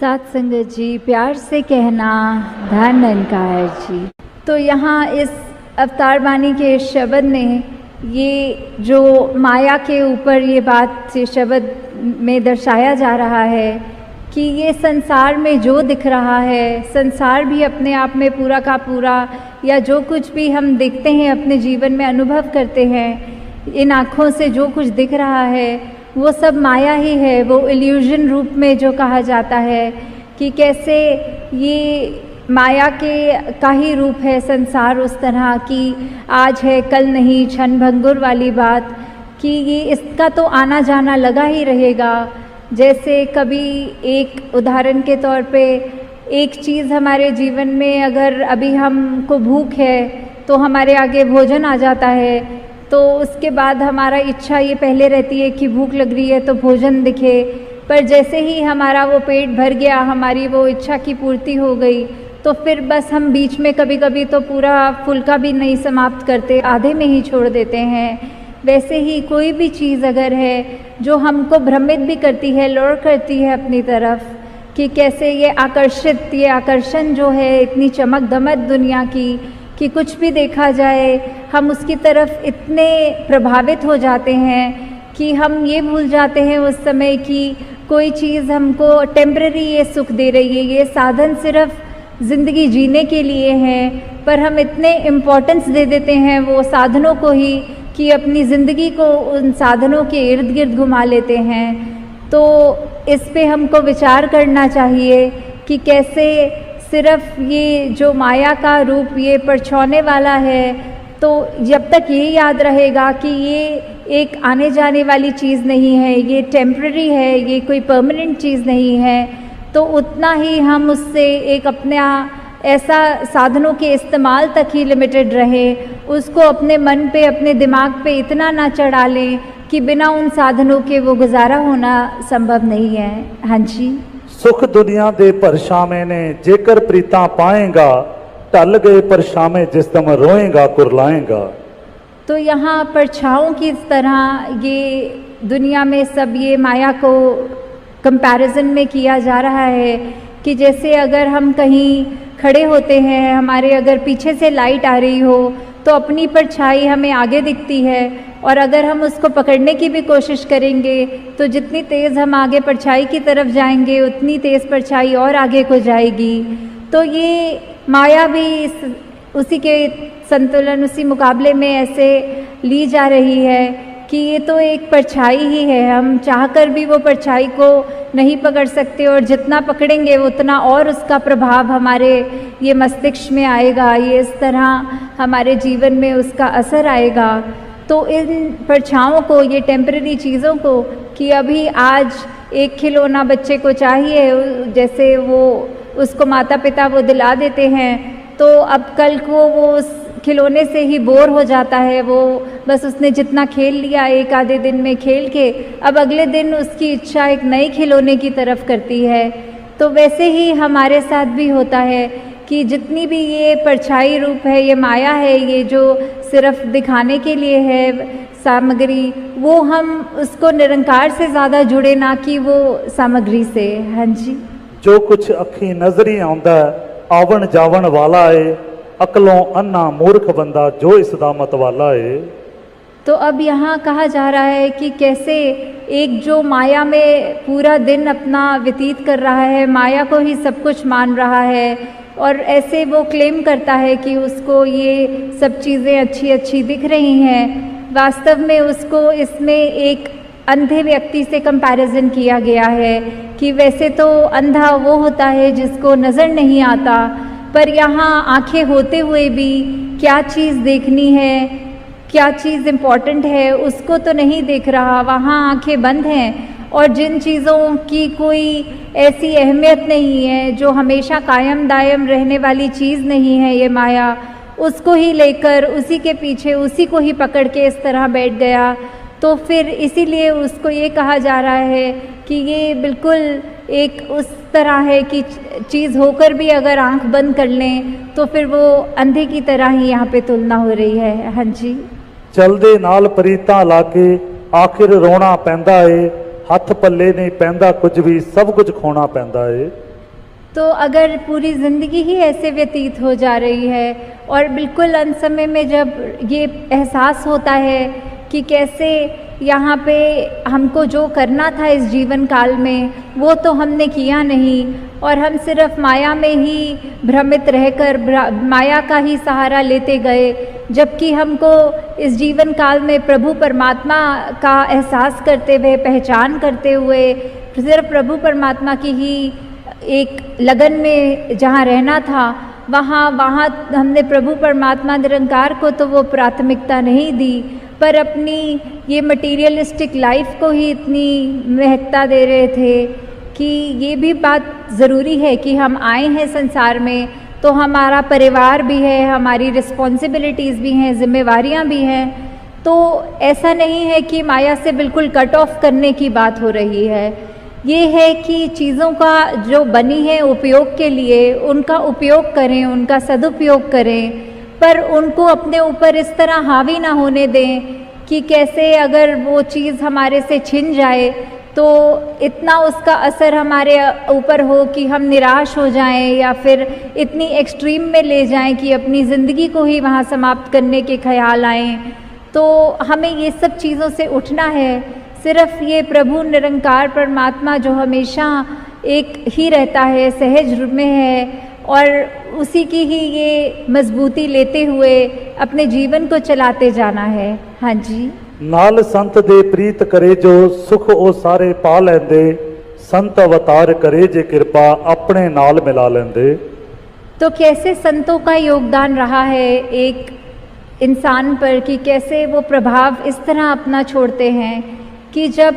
सात संगत जी, प्यार से कहना धन निरंकार जी। तो यहाँ इस अवतार वाणी के शब्द में ये जो माया के ऊपर ये बात से शब्द में दर्शाया जा रहा है कि ये संसार में जो दिख रहा है, संसार भी अपने आप में पूरा का पूरा या जो कुछ भी हम देखते हैं अपने जीवन में अनुभव करते हैं, इन आँखों से जो कुछ दिख रहा है वो सब माया ही है। वो इल्यूजन रूप में जो कहा जाता है कि कैसे ये माया के का ही रूप है संसार, उस तरह की आज है कल नहीं, क्षण भंगुर वाली बात कि ये इसका तो आना जाना लगा ही रहेगा। जैसे कभी एक उदाहरण के तौर पे एक चीज़ हमारे जीवन में, अगर अभी हमको भूख है तो हमारे आगे भोजन आ जाता है, तो उसके बाद हमारा इच्छा ये पहले रहती है कि भूख लग रही है तो भोजन दिखे, पर जैसे ही हमारा वो पेट भर गया, हमारी वो इच्छा की पूर्ति हो गई, तो फिर बस हम बीच में कभी कभी तो पूरा फुल्का भी नहीं समाप्त करते, आधे में ही छोड़ देते हैं। वैसे ही कोई भी चीज़ अगर है जो हमको भ्रमित भी करती है, लौड़ करती है अपनी तरफ, कि कैसे ये आकर्षण जो है इतनी चमक दमक दुनिया की कि कुछ भी देखा जाए हम उसकी तरफ इतने प्रभावित हो जाते हैं कि हम ये भूल जाते हैं उस समय कि कोई चीज़ हमको टेम्पररी ये सुख दे रही है, ये साधन सिर्फ ज़िंदगी जीने के लिए है, पर हम इतने इम्पोर्टेंस दे देते हैं वो साधनों को ही कि अपनी ज़िंदगी को उन साधनों के इर्द गिर्द घुमा लेते हैं। तो इस पे हमको विचार करना चाहिए कि कैसे सिर्फ ये जो माया का रूप ये परछाने वाला है, तो जब तक ये याद रहेगा कि ये एक आने जाने वाली चीज़ नहीं है, ये टेम्पररी है, ये कोई परमानेंट चीज़ नहीं है, तो उतना ही हम उससे एक अपना ऐसा साधनों के इस्तेमाल तक ही लिमिटेड रहे, उसको अपने मन पे अपने दिमाग पे इतना ना चढ़ा लें कि बिना उन साधनों के वो गुजारा होना संभव नहीं है। हाँ जी। सुख दुनिया दे परछावे ने जेकर प्रीता पाएगा, टल गए परछावे जिस दम रोएगा कुरलाएगा। तो यहाँ परछाओं की तरह ये दुनिया में सब ये माया को कंपैरिजन में किया जा रहा है कि जैसे अगर हम कहीं खड़े होते हैं, हमारे अगर पीछे से लाइट आ रही हो तो अपनी परछाई हमें आगे दिखती है, और अगर हम उसको पकड़ने की भी कोशिश करेंगे तो जितनी तेज़ हम आगे परछाई की तरफ जाएंगे उतनी तेज़ परछाई और आगे को जाएगी। तो ये माया भी उसी के संतुलन, उसी मुकाबले में ऐसे ली जा रही है कि ये तो एक परछाई ही है, हम चाहकर भी वो परछाई को नहीं पकड़ सकते, और जितना पकड़ेंगे उतना और उसका प्रभाव हमारे ये मस्तिष्क में आएगा, ये इस तरह हमारे जीवन में उसका असर आएगा। तो इन परछाओं को, ये टेम्पररी चीज़ों को, कि अभी आज एक खिलौना बच्चे को चाहिए, जैसे वो उसको माता पिता वो दिला देते हैं, तो अब कल को वो उस खिलौने से ही बोर हो जाता है, वो बस उसने जितना खेल लिया एक आधे दिन में खेल के, अब अगले दिन उसकी इच्छा एक नए खिलौने की तरफ करती है। तो वैसे ही हमारे साथ भी होता है कि जितनी भी ये परछाई रूप है, ये माया है, ये जो सिर्फ दिखाने के लिए है सामग्री, वो हम उसको निरंकार से ज़्यादा जुड़े ना कि वो सामग्री से। हाँ जी। जो कुछ अखी नजरी आउंदा आवन जावन वाला है, अकलों अन्ना मूर्ख बंदा जो इसदा मत वाला है। तो अब यहाँ कहा जा रहा है कि कैसे एक जो माया में पूरा दिन अपना व्यतीत कर रहा है, माया को ही सब कुछ मान रहा है, और ऐसे वो क्लेम करता है कि उसको ये सब चीज़ें अच्छी अच्छी दिख रही हैं, वास्तव में उसको इसमें एक अंधे व्यक्ति से कंपैरिजन किया गया है कि वैसे तो अंधा वो होता है जिसको नज़र नहीं आता, पर यहाँ आंखें होते हुए भी क्या चीज़ देखनी है, क्या चीज़ इम्पॉर्टेंट है, उसको तो नहीं देख रहा, वहाँ आंखें बंद हैं, और जिन चीज़ों की कोई ऐसी अहमियत नहीं है, जो हमेशा कायम दायम रहने वाली चीज़ नहीं है ये माया, उसको ही लेकर उसी के पीछे उसी को ही पकड़ के इस तरह बैठ गया। तो फिर इसीलिए उसको ये कहा जा रहा है कि ये बिल्कुल एक उस तरह है कि चीज़ होकर भी अगर आंख बंद कर लें तो फिर वो अंधे की तरह ही यहाँ पे तुलना हो रही है। हाँ जी। चलदे नाल प्रीतां लाके आखिर रोना पैंदा है, हथ पल्ले नहीं पैंदा कुछ भी, सब कुछ खोना पैंदा है। तो अगर पूरी ज़िंदगी ही ऐसे व्यतीत हो जा रही है और बिल्कुल अंत समय में जब ये एहसास होता है कि कैसे यहाँ पे हमको जो करना था इस जीवन काल में वो तो हमने किया नहीं और हम सिर्फ माया में ही भ्रमित रहकर माया का ही सहारा लेते गए, जबकि हमको इस जीवन काल में प्रभु परमात्मा का एहसास करते हुए, पहचान करते हुए सिर्फ प्रभु परमात्मा की ही एक लगन में जहाँ रहना था, वहाँ हमने प्रभु परमात्मा निरंकार को तो वो प्राथमिकता नहीं दी, पर अपनी ये मटीरियलिस्टिक लाइफ को ही इतनी महत्ता दे रहे थे कि ये भी बात ज़रूरी है कि हम आए हैं संसार में तो हमारा परिवार भी है, हमारी रिस्पॉन्सिबिलिटीज़ भी हैं, जिम्मेवारियां भी हैं। तो ऐसा नहीं है कि माया से बिल्कुल कट ऑफ करने की बात हो रही है। ये है कि चीज़ों का जो बनी है उपयोग के लिए उनका उपयोग करें, उनका सदुपयोग करें, पर उनको अपने ऊपर इस तरह हावी ना होने दें कि कैसे अगर वो चीज़ हमारे से छिन जाए तो इतना उसका असर हमारे ऊपर हो कि हम निराश हो जाएं या फिर इतनी एक्सट्रीम में ले जाएं कि अपनी ज़िंदगी को ही वहाँ समाप्त करने के ख्याल आएँ। तो हमें ये सब चीज़ों से उठना है। सिर्फ ये प्रभु निरंकार परमात्मा जो हमेशा एक ही रहता है, सहज रूप में है, और उसी की ही ये मजबूती लेते हुए अपने जीवन को चलाते जाना है। हाँ जी। नाल संत दे प्रीत करे जो सुख ओ सारे पा लेंदे, संत अवतार करे जे कृपा अपने नाल मिला लेंदे। तो कैसे संतों का योगदान रहा है एक इंसान पर कि कैसे वो प्रभाव इस तरह अपना छोड़ते हैं कि जब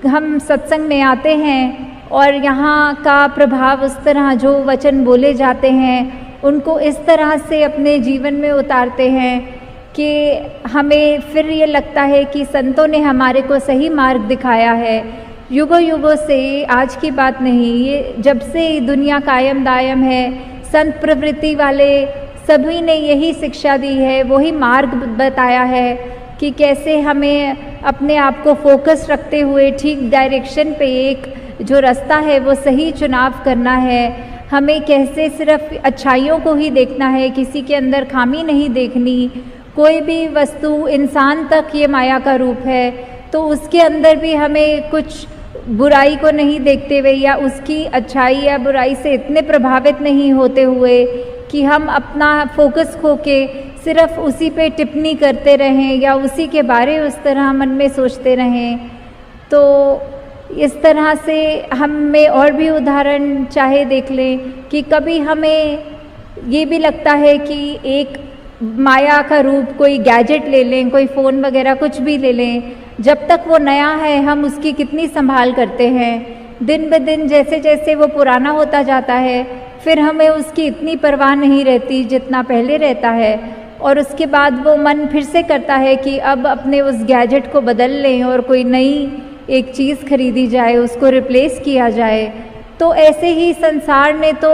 हम सत्संग में आते हैं और यहाँ का प्रभाव उस तरह जो वचन बोले जाते हैं उनको इस तरह से अपने जीवन में उतारते हैं कि हमें फिर ये लगता है कि संतों ने हमारे को सही मार्ग दिखाया है। युगों युगों से, आज की बात नहीं, ये जब से दुनिया कायम दायम है, संत प्रवृत्ति वाले सभी ने यही शिक्षा दी है, वही मार्ग बताया है कि कैसे हमें अपने आप को फोकस रखते हुए ठीक डायरेक्शन पे एक जो रास्ता है वो सही चुनाव करना है। हमें कैसे सिर्फ अच्छाइयों को ही देखना है, किसी के अंदर खामी नहीं देखनी। कोई भी वस्तु, इंसान तक ये माया का रूप है तो उसके अंदर भी हमें कुछ बुराई को नहीं देखते हुए या उसकी अच्छाई या बुराई से इतने प्रभावित नहीं होते हुए कि हम अपना फोकस खो के सिर्फ उसी पे टिप्पणी करते रहें या उसी के बारे उस तरह मन में सोचते रहें। तो इस तरह से हमें और भी उदाहरण चाहे देख लें कि कभी हमें ये भी लगता है कि एक माया का रूप कोई गैजेट ले लें, कोई फ़ोन वगैरह कुछ भी ले लें, जब तक वो नया है हम उसकी कितनी संभाल करते हैं। दिन ब दिन जैसे जैसे वो पुराना होता जाता है फिर हमें उसकी इतनी परवाह नहीं रहती जितना पहले रहता है, और उसके बाद वो मन फिर से करता है कि अब अपने उस गैजेट को बदल लें और कोई नई एक चीज़ खरीदी जाए, उसको रिप्लेस किया जाए। तो ऐसे ही संसार ने तो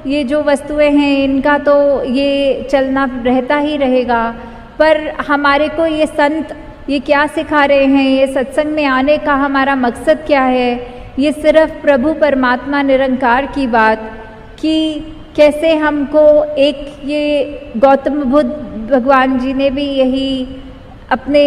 ये जो वस्तुएं हैं इनका तो ये चलना रहता ही रहेगा, पर हमारे को ये संत ये क्या सिखा रहे हैं, ये सत्संग में आने का हमारा मकसद क्या है, ये सिर्फ प्रभु परमात्मा निरंकार की बात कि कैसे हमको एक ये गौतम बुद्ध भगवान जी ने भी यही अपने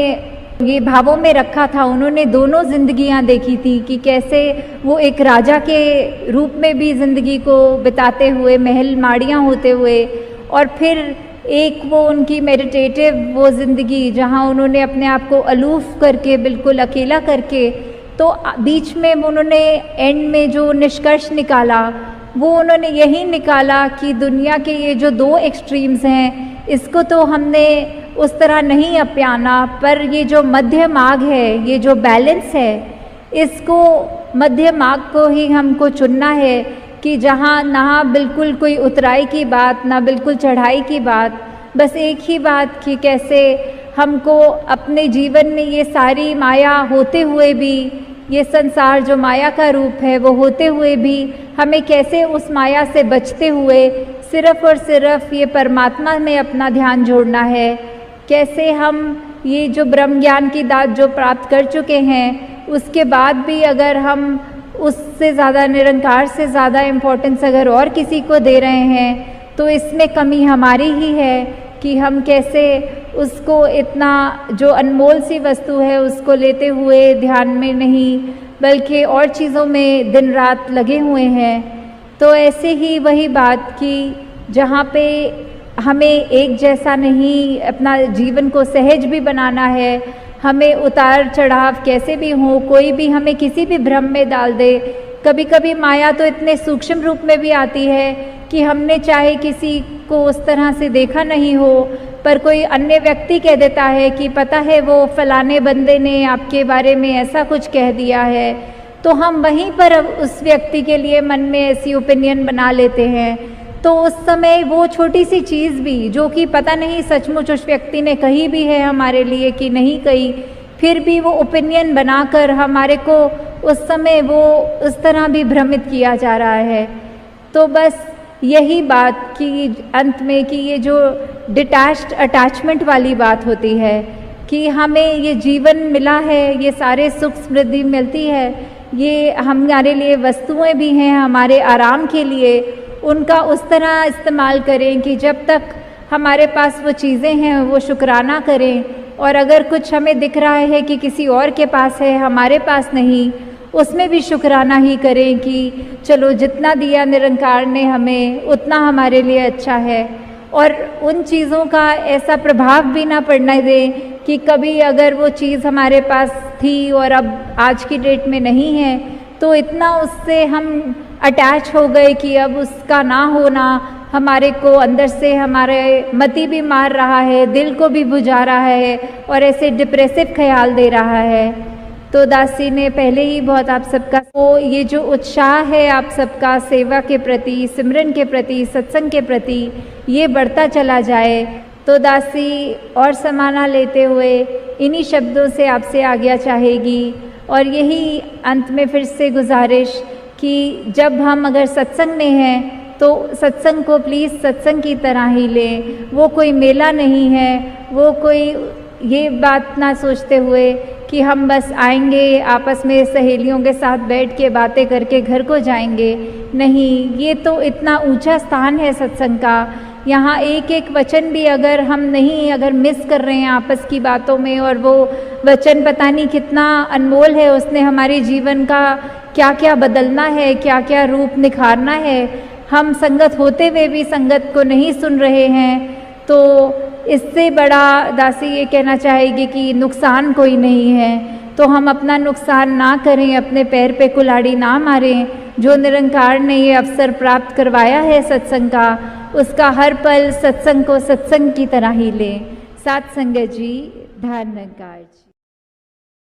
ये भावों में रखा था। उन्होंने दोनों जिंदगियां देखी थी कि कैसे वो एक राजा के रूप में भी ज़िंदगी को बिताते हुए, महल माड़ियाँ होते हुए, और फिर एक वो उनकी मेडिटेटिव वो ज़िंदगी जहाँ उन्होंने अपने आप को अलूफ करके, बिल्कुल अकेला करके, तो बीच में उन्होंने एंड में जो निष्कर्ष निकाला वो उन्होंने यही निकाला कि दुनिया के ये जो दो एक्सट्रीम्स हैं इसको तो हमने उस तरह नहीं अपनाना, पर ये जो मध्य मार्ग है, ये जो बैलेंस है, इसको मध्य मार्ग को ही हमको चुनना है कि जहाँ ना बिल्कुल कोई उतराई की बात, ना बिल्कुल चढ़ाई की बात, बस एक ही बात कि कैसे हमको अपने जीवन में ये सारी माया होते हुए भी, ये संसार जो माया का रूप है वो होते हुए भी हमें कैसे उस माया से बचते हुए सिर्फ और सिर्फ ये परमात्मा में अपना ध्यान जोड़ना है। कैसे हम ये जो ब्रह्म ज्ञान की दात जो प्राप्त कर चुके हैं उसके बाद भी अगर हम उससे ज़्यादा, निरंकार से ज़्यादा इम्पोर्टेंस अगर और किसी को दे रहे हैं तो इसमें कमी हमारी ही है कि हम कैसे उसको, इतना जो अनमोल सी वस्तु है उसको लेते हुए ध्यान में नहीं बल्कि और चीज़ों में दिन रात लगे हुए हैं। तो ऐसे ही वही बात कि जहाँ पे हमें एक जैसा नहीं अपना जीवन को सहज भी बनाना है, हमें उतार चढ़ाव कैसे भी हो, कोई भी हमें किसी भी भ्रम में डाल दे। कभी कभी माया तो इतने सूक्ष्म रूप में भी आती है कि हमने चाहे किसी को उस तरह से देखा नहीं हो, पर कोई अन्य व्यक्ति कह देता है कि पता है वो फलाने बंदे ने आपके बारे में ऐसा कुछ कह दिया है, तो हम वहीं पर अब उस व्यक्ति के लिए मन में ऐसी ओपिनियन बना लेते हैं। तो उस समय वो छोटी सी चीज़ भी, जो कि पता नहीं सचमुच उस व्यक्ति ने कही भी है हमारे लिए कि नहीं कही, फिर भी वो ओपिनियन बनाकर हमारे को उस समय वो उस तरह भी भ्रमित किया जा रहा है। तो बस यही बात कि अंत में कि ये जो डिटैच्ड अटैचमेंट वाली बात होती है कि हमें ये जीवन मिला है, ये सारे सुख समृद्धि मिलती है, ये हमारे लिए वस्तुएं भी हैं हमारे आराम के लिए, उनका उस तरह इस्तेमाल करें कि जब तक हमारे पास वो चीज़ें हैं वो शुक्राना करें, और अगर कुछ हमें दिख रहा है कि किसी और के पास है हमारे पास नहीं, उसमें भी शुक्राना ही करें कि चलो जितना दिया निरंकार ने हमें उतना हमारे लिए अच्छा है। और उन चीज़ों का ऐसा प्रभाव भी ना पड़ने दें कि कभी अगर वो चीज़ हमारे पास थी और अब आज की डेट में नहीं है तो इतना उससे हम अटैच हो गए कि अब उसका ना होना हमारे को अंदर से हमारे मति भी मार रहा है, दिल को भी बुझा रहा है और ऐसे डिप्रेसिव ख्याल दे रहा है। तो दासी ने पहले ही बहुत आप सबका ये जो उत्साह है आप सबका सेवा के प्रति, सिमरन के प्रति, सत्संग के प्रति, ये बढ़ता चला जाए। तो दासी और समाना लेते हुए इन्हीं शब्दों से आपसे आज्ञा चाहेगी और यही अंत में फिर से गुजारिश कि जब हम अगर सत्संग में हैं तो सत्संग को प्लीज़ सत्संग की तरह ही लें। वो कोई मेला नहीं है, वो कोई ये बात ना सोचते हुए कि हम बस आएंगे आपस में सहेलियों के साथ बैठ के बातें करके घर को जाएंगे। नहीं, ये तो इतना ऊंचा स्थान है सत्संग का। यहाँ एक एक वचन भी अगर हम नहीं, अगर मिस कर रहे हैं आपस की बातों में, और वो वचन पता नहीं कितना अनमोल है, उसने हमारे जीवन का क्या क्या बदलना है, क्या क्या रूप निखारना है, हम संगत होते हुए भी संगत को नहीं सुन रहे हैं, तो इससे बड़ा दासी ये कहना चाहेगी कि नुकसान कोई नहीं है। तो हम अपना नुकसान ना करें, अपने पैर पे कुल्हाड़ी ना मारें। जो निरंकार ने ये अवसर प्राप्त करवाया है सत्संग का, उसका हर पल सत्संग को सत्संग की तरह ही लें। साथ संगत जी, धन निरंकार जी।